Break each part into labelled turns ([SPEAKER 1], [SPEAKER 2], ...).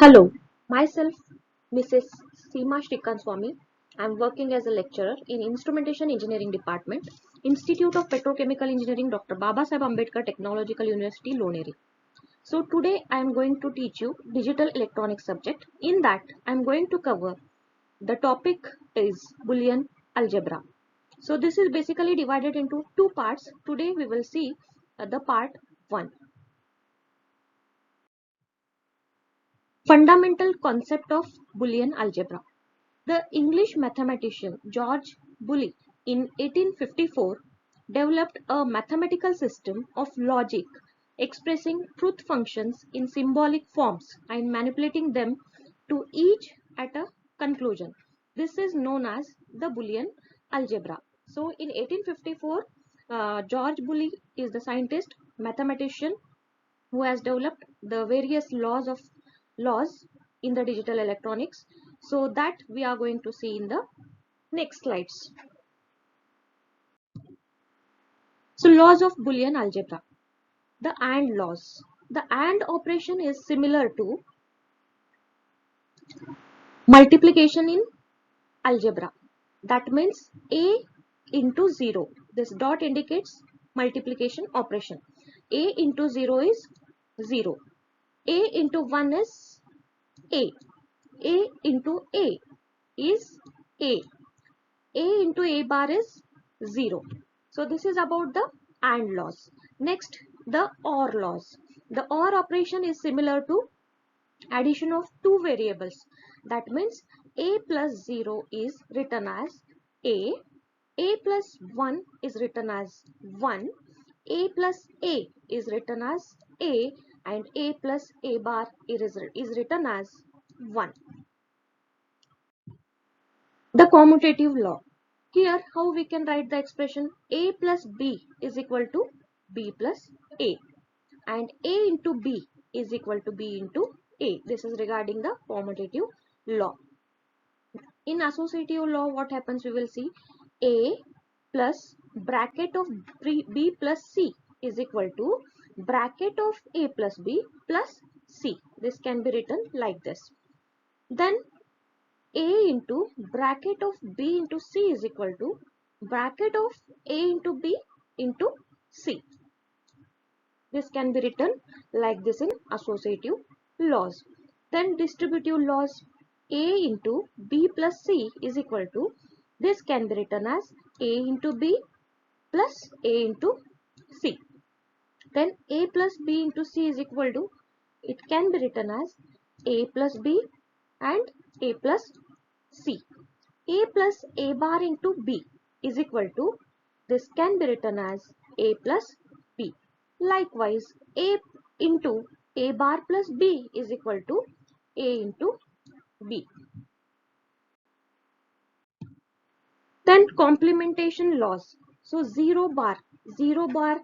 [SPEAKER 1] Hello, myself Mrs. Seema Shrikant. I am working as a lecturer in Instrumentation Engineering Department, Institute of Petrochemical Engineering, Dr. Babasaheb Ambedkar Technological University, Loneri. So today I am going to teach you digital electronics subject. In that I am going to cover the topic is Boolean algebra. So this is basically divided into two parts. Today we will see the part 1. Fundamental concept of Boolean algebra. The English mathematician George Boole in 1854 developed a mathematical system of logic expressing truth functions in symbolic forms and manipulating them to each at a conclusion. This is known as the Boolean algebra. So in 1854, George Boole is the scientist, mathematician who has developed the various laws in the digital electronics, so that we are going to see in the next slides. So laws of Boolean algebra. The AND laws. The AND operation is similar to multiplication in algebra. That means a into 0. This dot indicates multiplication operation. A into 0 is 0. A into 1 is A. A into A is A. A into A bar is 0. So this is about the AND laws. Next, the OR laws. The OR operation is similar to addition of two variables. That means A plus 0 is written as A plus 1 is written as 1, A plus A is written as A, and A plus A bar is written as 1. The commutative law. Here how we can write the expression A plus B is equal to B plus A, and A into B is equal to B into A. This is regarding the commutative law. In associative law, what happens, we will see A plus bracket of B plus C is equal to bracket of A plus B plus C. This can be written like this. Then A into bracket of B into C is equal to bracket of A into B into C. This can be written like this in associative laws. Then distributive laws. A into B plus C is equal to, this can be written as A into B plus A into C. Then A plus B into C is equal to, it can be written as A plus B and A plus C. A plus A bar into B is equal to, this can be written as A plus B. Likewise, A into A bar plus B is equal to A into B. Then complementation laws. So 0 bar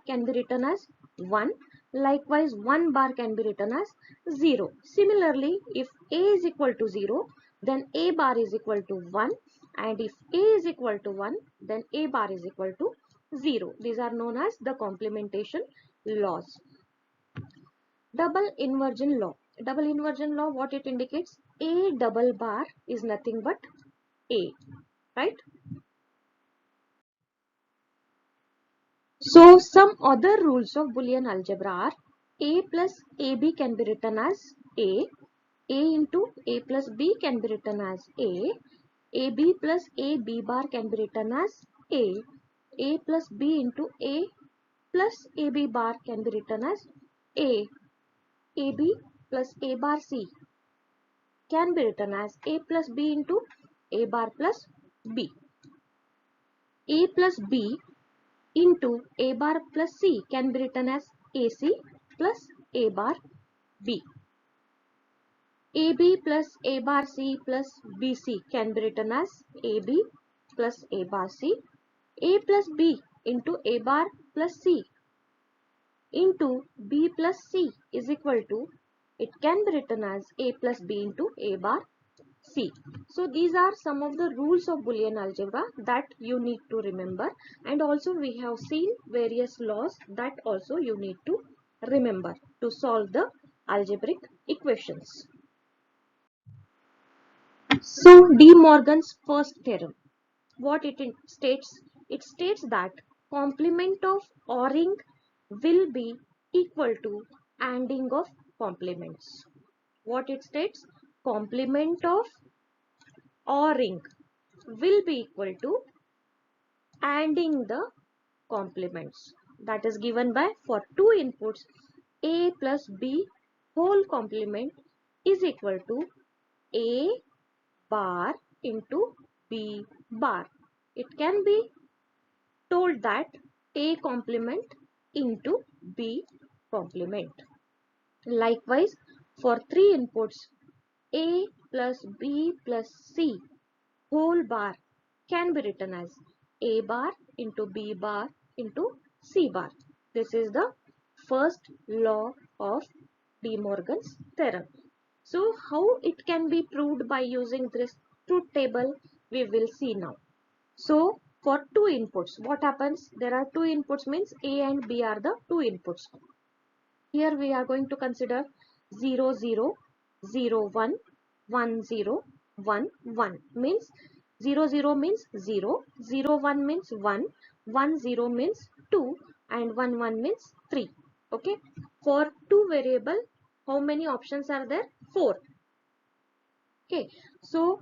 [SPEAKER 1] can be written as 1. Likewise, 1 bar can be written as 0. Similarly, if A is equal to 0, then A bar is equal to 1. And if A is equal to 1, then A bar is equal to 0. These are known as the complementation laws. Double inversion law. Double inversion law, what it indicates? A double bar is nothing but A, right? So some other rules of Boolean algebra are A plus AB can be written as A into A plus B can be written as AB plus AB bar can be written as A plus B into A plus AB bar can be written as AB plus A bar C can be written as A plus B into A bar plus B. A plus B into A bar plus C can be written as AC plus A bar B. AB plus A bar C plus BC can be written as AB plus A bar C. A plus B into A bar plus C into B plus C is equal to, it can be written as A plus B into A bar C. So these are some of the rules of Boolean algebra that you need to remember, and also we have seen various laws that also you need to remember to solve the algebraic equations. So De Morgan's first theorem, what it states? It states that complement of ORing will be equal to ANDing of complements. What it states? Complement of ORing will be equal to ANDing the complements. That is given by, for two inputs, A plus B whole complement is equal to A bar into B bar. It can be told that A complement into B complement. Likewise, for three inputs, A plus B plus C whole bar can be written as A bar into B bar into C bar. This is the first law of De Morgan's theorem. So how it can be proved by using this truth table, we will see now. So for two inputs, what happens? There are two inputs, means A and B are the two inputs. Here we are going to consider 0, 0, 0, 1, 1, 0, 1, 1. Means 0, 0 means 0, 0, 1 means 1, 1, 0 means 2, and 1, 1 means 3. Okay. For two variable, how many options are there? 4. Okay. So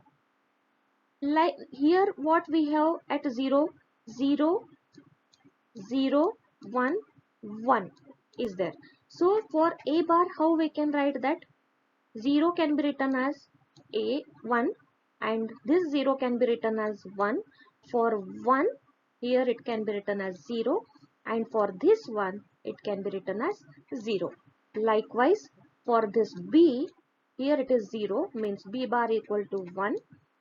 [SPEAKER 1] like here what we have at 0, 0, 0, 1, 1 is there. So for A bar, how we can write that? 0 can be written as A 1, and this 0 can be written as 1. For 1, here it can be written as 0, and for this one it can be written as 0. Likewise, for this B, here it is 0, means B bar equal to 1.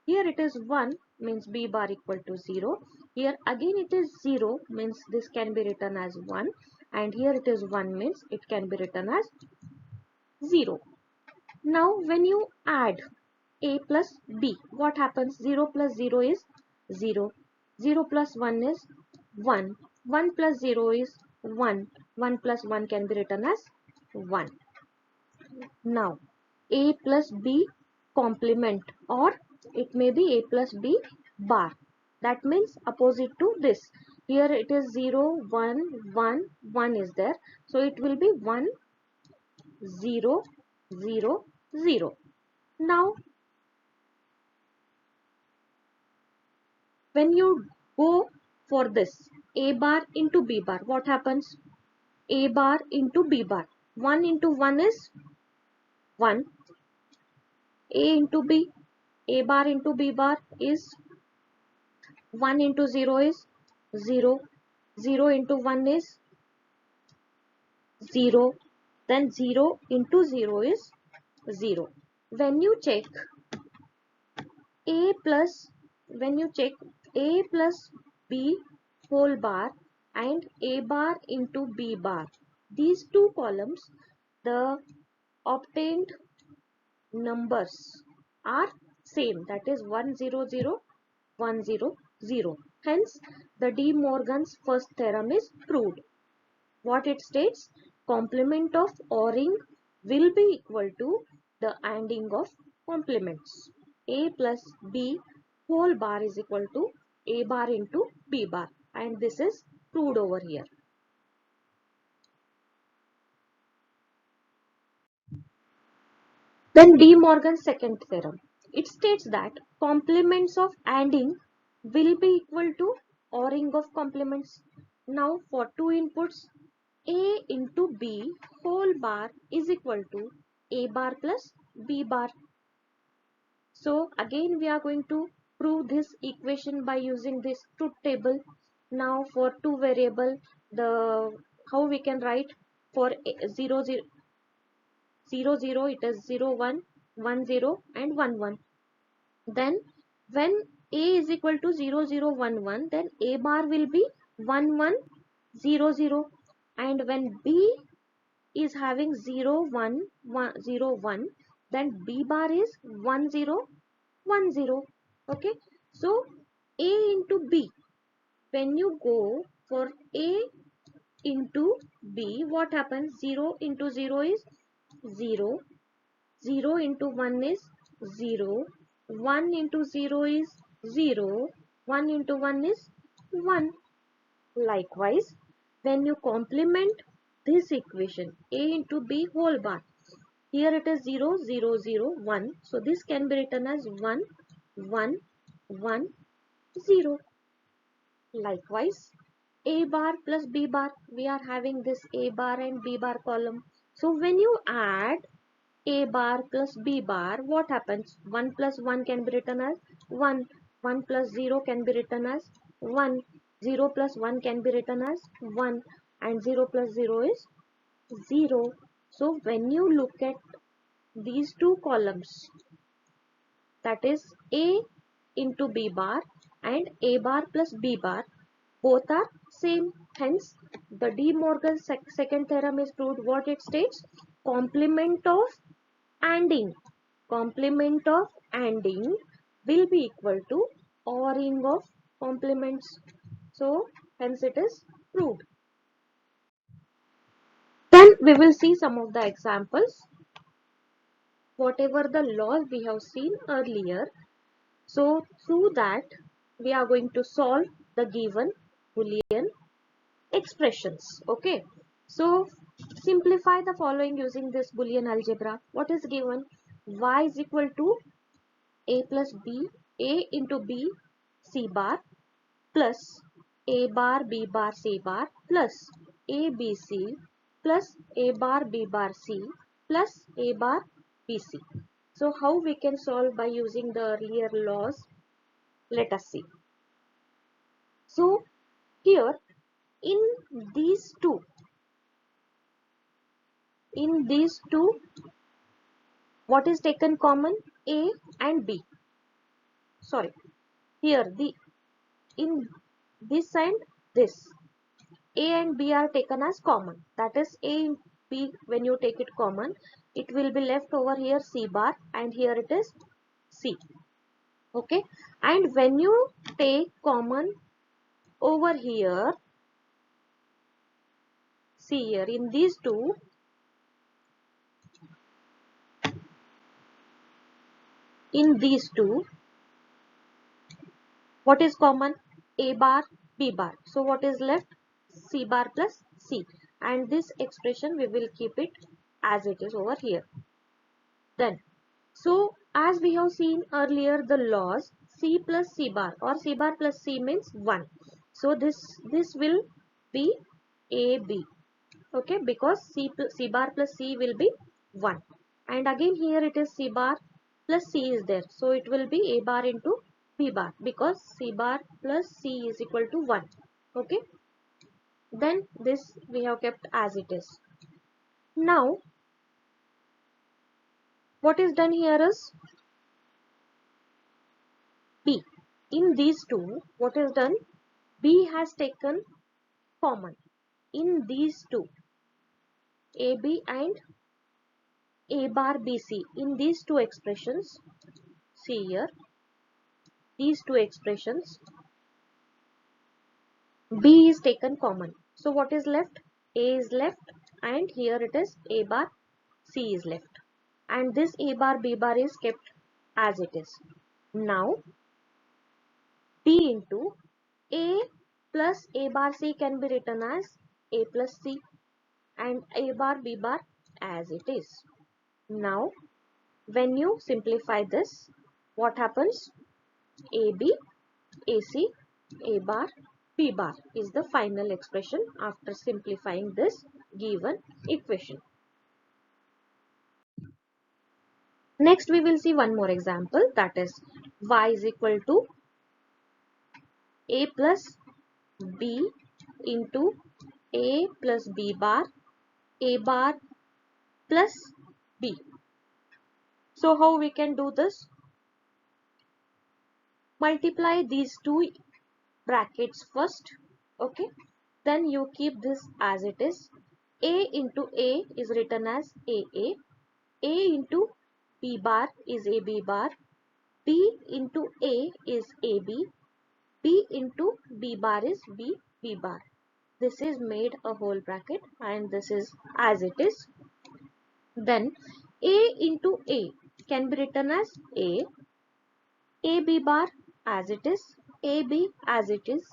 [SPEAKER 1] Here it is 1, means B bar equal to 0. Here again it is 0, means this can be written as 1, and here it is 1, means it can be written as 0. Now when you add A plus B, what happens? 0 plus 0 is 0. 0 plus 1 is 1. 1 plus 0 is 1. 1 plus 1 can be written as 1. Now A plus B complement, or it may be A plus B bar. That means opposite to this. Here it is 0, 1, 1, 1 is there. So it will be 1, 0, 0, 0. Now when you go for this A bar into B bar, what happens? A bar into B bar. 1 into 1 is 1. A into B. A bar into B bar is 1 into 0 is 0. 0 into 1 is 0. Then 0 into 0 is 0. When you check A plus, when you check A plus B whole bar and A bar into B bar, these two columns, the obtained numbers are same, that is 100, 100. Hence the De Morgan's first theorem is proved. What it states? Complement of ORing will be equal to the ANDing of complements. A plus B whole bar is equal to A bar into B bar, and this is proved over here. Then De Morgan's second theorem. It states that complements of ANDing will be equal to ORing of complements. Now for two inputs, A into B whole bar is equal to A bar plus B bar. So again we are going to prove this equation by using this truth table. Now for two variable, the how we can write? For 0, 0, 0, 0, it is 0, 1, 1, 0 and 1, 1. Then when A is equal to 0, 0, 1, 1, then A bar will be 1, 1, 0, 0. And when B is having 0, 1, 1, 0, 1, then B bar is 1, 0, 1, 0. Okay. So A into B, when you go for A into B, what happens? 0 into 0 is 0. 0 into 1 is 0. 1 into 0 is 0. 1 into 1 is 1. Likewise, when you complement this equation a into b whole bar, here it is 0, 0, 0, 1. So this can be written as 1, 1, 1, 0. Likewise, a bar plus b bar, we are having this a bar and b bar column. So when you add a bar plus b bar, what happens? 1 plus 1 can be written as 1. 1 plus 0 can be written as 1. 0 plus 1 can be written as 1. And 0 plus 0 is 0. So when you look at these two columns, that is a into b bar and a bar plus b bar, both are same. Hence, the De Morgan second theorem is proved. What it states? Complement of ANDing. Complement of ANDing will be equal to ORing of complements. So, hence it is proved. Then we will see some of the examples. Whatever the laws we have seen earlier. So, through that, we are going to solve the given Boolean expressions. Okay. So, simplify the following using this Boolean algebra. What is given? Y is equal to a plus b, a into b, c bar plus a bar b bar c bar plus a b c plus a bar b bar c plus a bar b c. So how we can solve by using the earlier laws? Let us see. So here in these two, what is taken common? A and B. Sorry, here in this and this, A and B are taken as common. That is A and B, when you take it common, it will be left over here C bar and here it is C. Okay. And when you take common over here, see here in these two, what is common? A bar, B bar. So what is left? C bar plus C. And this expression we will keep it as it is over here. Then, so as we have seen earlier the laws, C plus C bar or C bar plus C means 1. So this will be AB. Okay, because C bar plus C will be 1. And again here it is C bar plus C is there. So it will be A bar into B bar because C bar plus C is equal to 1. Okay. Then this we have kept as it is. Now what is done here is B. In these two, what is done? B has taken common. In these two, AB and A bar BC, in these two expressions, see here, these two expressions, B is taken common. So what is left? A is left and here it is A bar C is left. And this A bar B bar is kept as it is. Now, B into A plus A bar C can be written as A plus C and A bar B bar as it is. Now, when you simplify this, what happens? AB, AC, A bar, B bar is the final expression after simplifying this given equation. Next, we will see one more example, that is y is equal to A plus B into A plus B bar, A bar plus B. So how we can do this? Multiply these two brackets first. Okay. Then you keep this as it is. A into A is written as AA. A into B bar is AB bar. B into A is AB. B into B bar is B bar. This is made a whole bracket and this is as it is. Then A into A can be written as A AB bar as it is, AB as it is,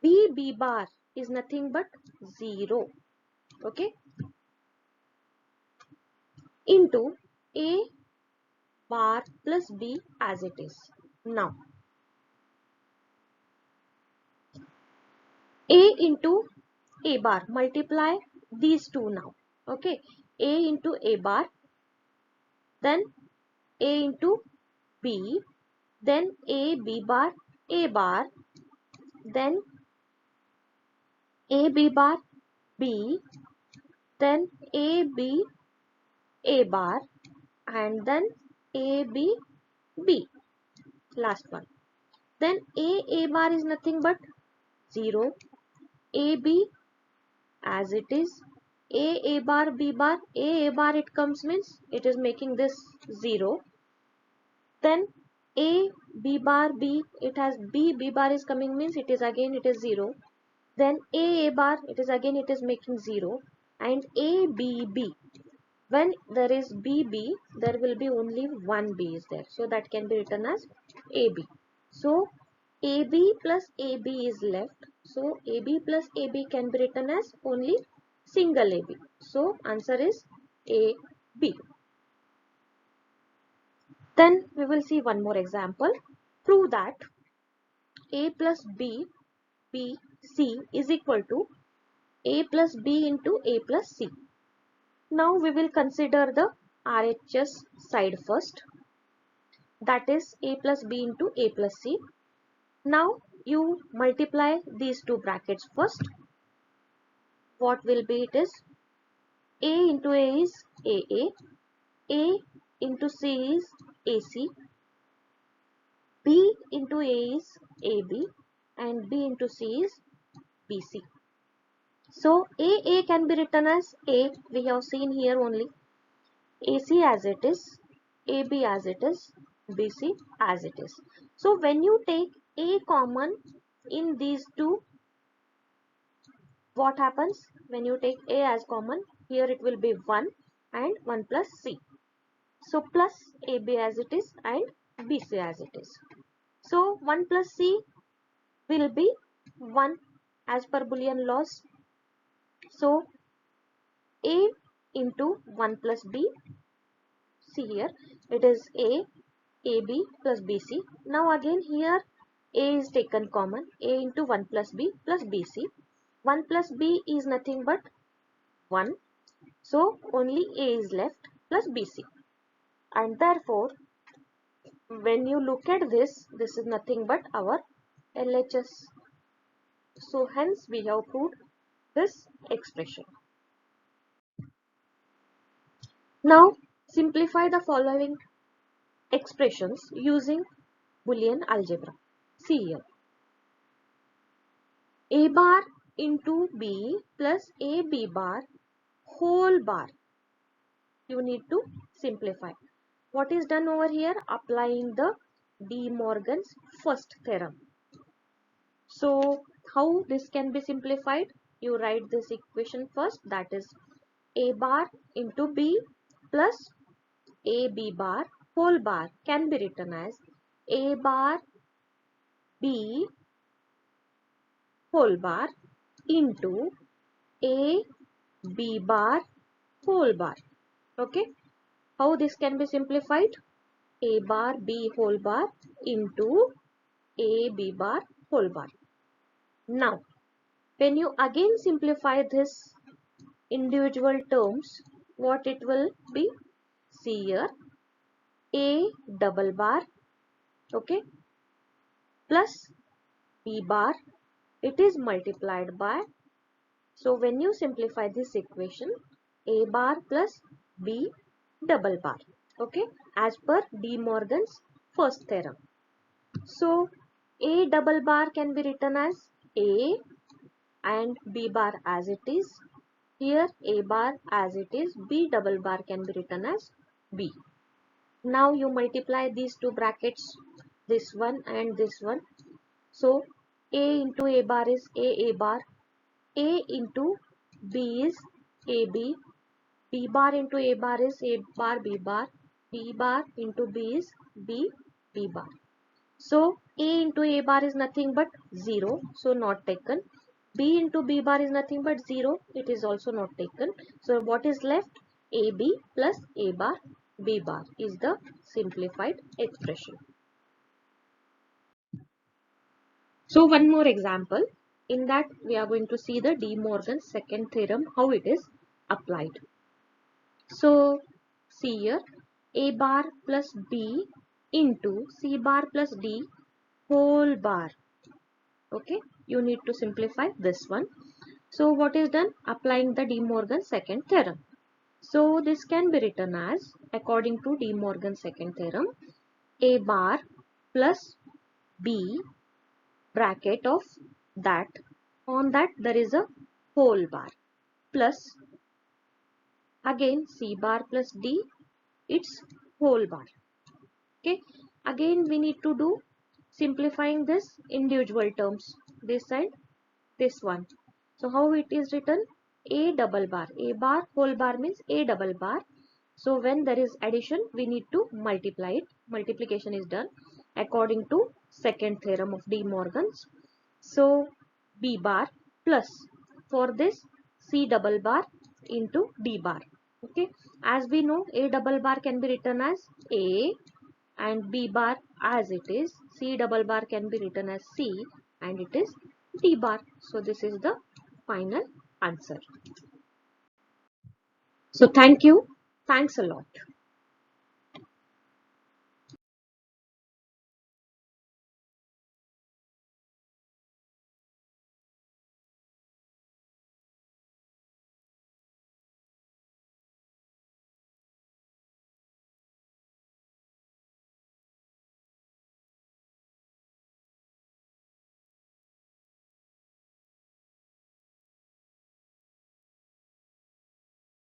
[SPEAKER 1] BB bar is nothing but 0, okay, into A bar plus B as it is. Now, A into A bar, multiply these two now, okay, A into A bar, then A into B, then A bar, then AB bar B, then AB A bar, and then AB B, last one. Then A bar is nothing but 0, AB as it is, A bar B bar, A bar it comes means it is making this 0. Then B bar B, it has B bar is coming means it is 0. Then A bar, it is again it is making 0, and B, when there is BB, there will be only one B is there, so that can be written as AB. So AB plus AB is left, so AB plus AB can be written as only single AB. So answer is AB. Then we will see one more example. Prove that A plus B, C is equal to A plus B into A plus C. Now we will consider the RHS side first, that is A plus B into A plus C. Now you multiply these two brackets first. What will be it is A into A is A into C is AC, B into A is AB, and B into C is BC. So A can be written as A, we have seen here only, AC as it is, AB as it is, BC as it is. So when you take A common in these two, what happens? When you take A as common, here it will be 1 and 1 plus C. So plus AB as it is and BC as it is. So 1 plus C will be 1 as per Boolean laws. So A into 1 plus B, see here it is AB plus BC. Now again here A is taken common, A into 1 plus B plus BC. 1 plus B is nothing but 1. So only A is left plus BC. And therefore, when you look at this, this is nothing but our LHS. So hence we have proved this expression. Now simplify the following expressions using Boolean algebra. See here. A bar into B plus AB bar whole bar. You need to simplify. What is done over here? Applying the De Morgan's first theorem. So how this can be simplified? You write this equation first, that is A bar into B plus AB bar whole bar can be written as A bar B whole bar into A B bar whole bar. Okay. How this can be simplified? A bar B whole bar into A B bar whole bar. Now, when you again simplify this individual terms, what it will be? See here, A double bar, okay, plus B bar, it is multiplied by, so when you simplify this equation, A bar plus B double bar, okay, as per De Morgan's first theorem. So A double bar can be written as A and B bar as it is. Here A bar as it is, B double bar can be written as B. Now you multiply these two brackets, this one and this one. So A into A bar is A bar, A into B is AB, B bar into A bar is A bar B bar, B bar into B is B bar. So A into A bar is nothing but 0, so not taken. B into B bar is nothing but 0, it is also not taken. So what is left? AB plus A bar B bar is the simplified expression. So one more example. In that we are going to see the De Morgan's second theorem, how it is applied. So see here, A bar plus B into C bar plus D whole bar. Okay, you need to simplify this one. So what is done? Applying the De Morgan second theorem. So this can be written as, according to De Morgan second theorem, A bar plus B bracket of that, on that there is a whole bar, plus again C bar plus D, its whole bar. Okay, again we need to do simplifying this individual terms, this side, this one. So how it is written? A double bar. A bar whole bar means A double bar. So when there is addition, we need to multiply it. Multiplication is done according to second theorem of De Morgan's. So B bar plus, for this, C double bar into D bar. Okay. As we know, A double bar can be written as A and B bar as it is. C double bar can be written as C and it is D bar. So this is the final answer. So thank you. Thanks a lot.